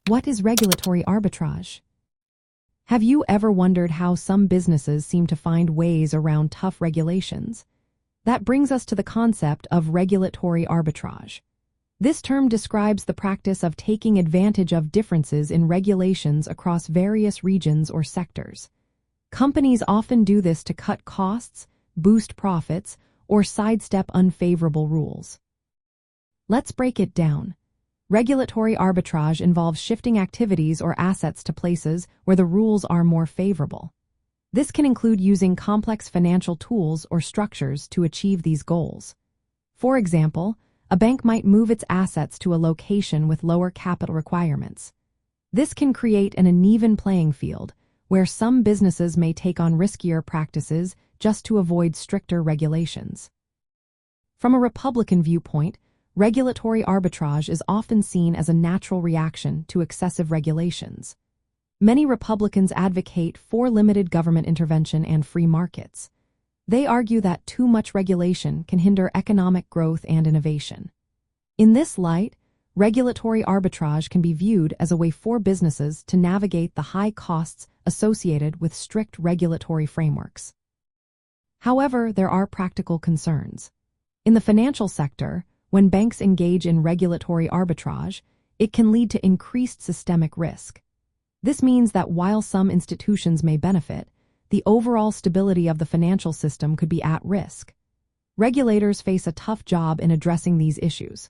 What is regulatory arbitrage? Have you ever wondered how some businesses seem to find ways around tough regulations? That brings us to the concept of regulatory arbitrage. This term describes the practice of taking advantage of differences in regulations across various regions or sectors. Companies often do this to cut costs, boost profits, or sidestep unfavorable rules. Let's break it down. Regulatory arbitrage involves shifting activities or assets to places where the rules are more favorable. This can include using complex financial tools or structures to achieve these goals. For example, a bank might move its assets to a location with lower capital requirements. This can create an uneven playing field, where some businesses may take on riskier practices just to avoid stricter regulations. From a Republican viewpoint, regulatory arbitrage is often seen as a natural reaction to excessive regulations. Many Republicans advocate for limited government intervention and free markets. They argue that too much regulation can hinder economic growth and innovation. In this light, regulatory arbitrage can be viewed as a way for businesses to navigate the high costs associated with strict regulatory frameworks. However, there are practical concerns. In the financial sector, when banks engage in regulatory arbitrage, it can lead to increased systemic risk. This means that while some institutions may benefit, the overall stability of the financial system could be at risk. Regulators face a tough job in addressing these issues.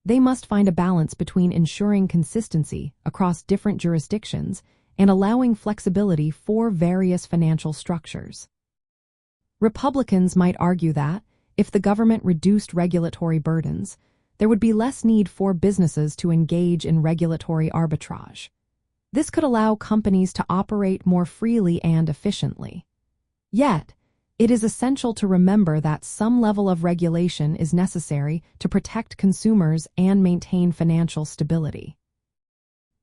They must find a balance between ensuring consistency across different jurisdictions and allowing flexibility for various financial structures. Republicans might argue that, if the government reduced regulatory burdens, there would be less need for businesses to engage in regulatory arbitrage. This could allow companies to operate more freely and efficiently. Yet, it is essential to remember that some level of regulation is necessary to protect consumers and maintain financial stability.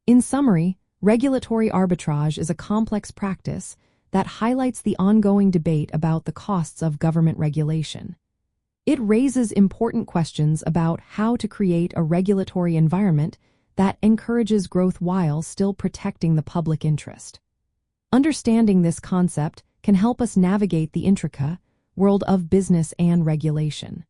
In summary, regulatory arbitrage is a complex practice that highlights the ongoing debate about the costs of government regulation. It raises important questions about how to create a regulatory environment that encourages growth while still protecting the public interest. Understanding this concept can help us navigate the intricate world of business and regulation.